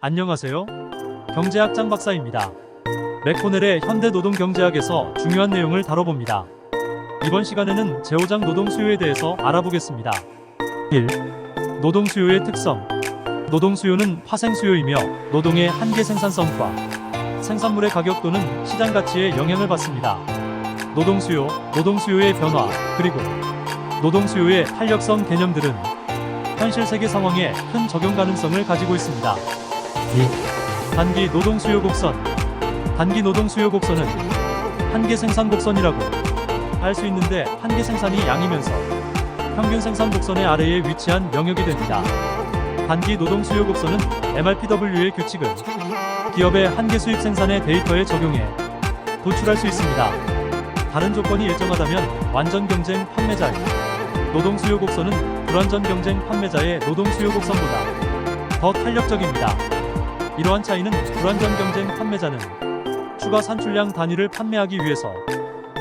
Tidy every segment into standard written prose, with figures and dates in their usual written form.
안녕하세요. 경제학 박사입니다. 맥코넬의 현대노동경제학에서 중요한 내용을 다뤄봅니다. 이번 시간에는 제5장 노동 수요에 대해서 알아보겠습니다. 1. 노동 수요의 특성. 노동 수요는 파생 수요이며 노동의 한계 생산성과 생산물의 가격 또는 시장 가치에 영향을 받습니다. 노동 수요의 변화, 그리고 노동 수요의 탄력성 개념들은 현실 세계 상황에 큰 적용 가능성을 가지고 있습니다. 2. 단기 노동 수요 곡선. 단기 노동 수요 곡선은 한계 생산 곡선이라고 할 수 있는데, 한계 생산이 양이면서 평균 생산 곡선의 아래에 위치한 영역이 됩니다. 단기 노동 수요 곡선은 MRPW의 규칙을 기업의 한계 수입 생산의 데이터에 적용해 도출할 수 있습니다. 다른 조건이 일정하다면 완전 경쟁 판매자의 노동 수요 곡선은 불완전 경쟁 판매자의 노동 수요 곡선보다 더 탄력적입니다. 이러한 차이는 불완전 경쟁 판매자는 추가 산출량 단위를 판매하기 위해서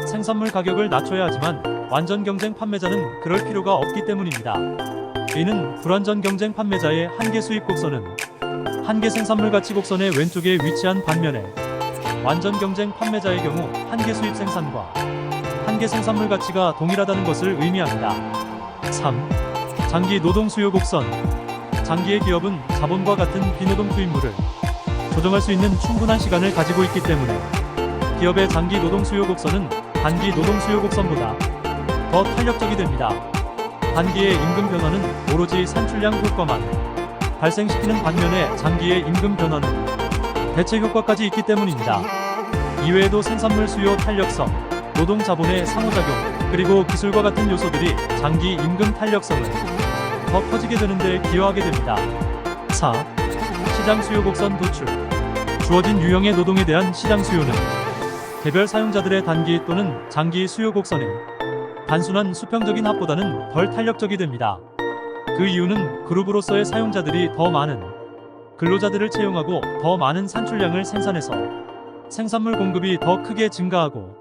생산물 가격을 낮춰야 하지만, 완전 경쟁 판매자는 그럴 필요가 없기 때문입니다. 이는 불완전 경쟁 판매자의 한계 수입 곡선은 한계 생산물 가치 곡선의 왼쪽에 위치한 반면에, 완전 경쟁 판매자의 경우 한계 수입 생산과 한계 생산물 가치가 동일하다는 것을 의미합니다. 3. 장기 노동 수요 곡선. 장기의 기업은 자본과 같은 비노동 투입물을 조정할 수 있는 충분한 시간을 가지고 있기 때문에 기업의 장기 노동 수요 곡선은 단기 노동 수요 곡선보다 더 탄력적이 됩니다. 단기의 임금 변화는 오로지 산출량 효과만 발생시키는 반면에, 장기의 임금 변화는 대체 효과까지 있기 때문입니다. 이외에도 생산물 수요 탄력성, 노동 자본의 상호작용, 그리고 기술과 같은 요소들이 장기 임금 탄력성을 더 커지게 되는 데 기여하게 됩니다. 4. 시장 수요 곡선 도출. 주어진 유형의 노동에 대한 시장 수요는 개별 사용자들의 단기 또는 장기 수요 곡선의 단순한 수평적인 합보다는 덜 탄력적이 됩니다. 그 이유는 그룹으로서의 사용자들이 더 많은 근로자들을 채용하고 더 많은 산출량을 생산해서 생산물 공급이 더 크게 증가하고,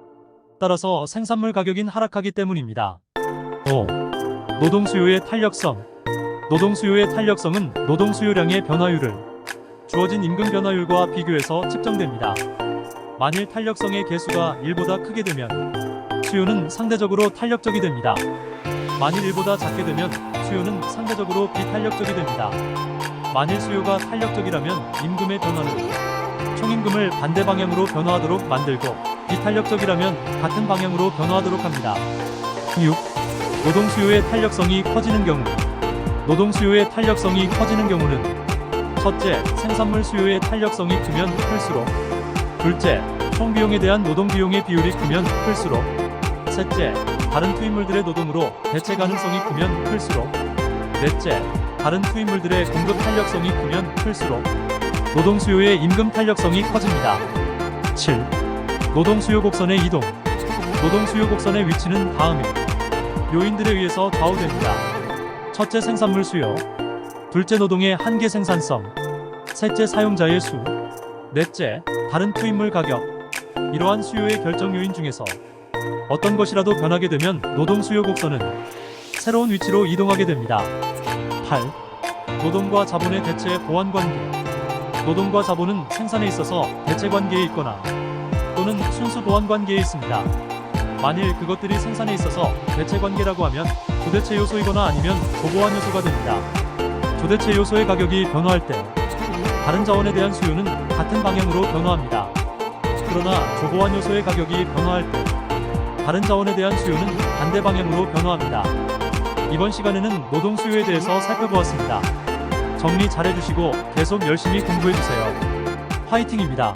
따라서 생산물 가격이 하락하기 때문입니다. 5. 노동 수요의 탄력성. 노동 수요의 탄력성은 노동 수요량의 변화율을 주어진 임금 변화율과 비교해서 측정됩니다. 만일 탄력성의 계수가 1보다 크게 되면 수요는 상대적으로 탄력적이 됩니다. 만일 1보다 작게 되면 수요는 상대적으로 비탄력적이 됩니다. 만일 수요가 탄력적이라면 임금의 변화는 총임금을 반대 방향으로 변화하도록 만들고, 비탄력적이라면 같은 방향으로 변화하도록 합니다. 6. 노동 수요의 탄력성이 커지는 경우. 노동 수요의 탄력성이 커지는 경우는 첫째, 생산물 수요의 탄력성이 크면 클수록, 둘째, 총 비용에 대한 노동 비용의 비율이 크면 클수록, 셋째, 다른 투입물들의 노동으로 대체 가능성이 크면 클수록, 넷째, 다른 투입물들의 공급 탄력성이 크면 클수록 노동 수요의 임금 탄력성이 커집니다. 7. 노동 수요 곡선의 이동. 노동 수요 곡선의 위치는 다음의 요인들에 의해서 좌우됩니다. 첫째, 생산물 수요. 둘째, 노동의 한계 생산성. 셋째, 사용자의 수. 넷째, 다른 투입물 가격. 이러한 수요의 결정 요인 중에서 어떤 것이라도 변하게 되면 노동 수요 곡선은 새로운 위치로 이동하게 됩니다. 8. 노동과 자본의 대체 보완 관계. 노동과 자본은 생산에 있어서 대체 관계에 있거나 또는 순수 보완 관계에 있습니다. 만일 그것들이 생산에 있어서 대체 관계라고 하면 조대체 요소이거나 아니면 조보완 요소가 됩니다. 조대체 요소의 가격이 변화할 때 다른 자원에 대한 수요는 같은 방향으로 변화합니다. 그러나 조보완 요소의 가격이 변화할 때 다른 자원에 대한 수요는 반대 방향으로 변화합니다. 이번 시간에는 노동 수요에 대해서 살펴보았습니다. 정리 잘해주시고 계속 열심히 공부해주세요. 화이팅입니다.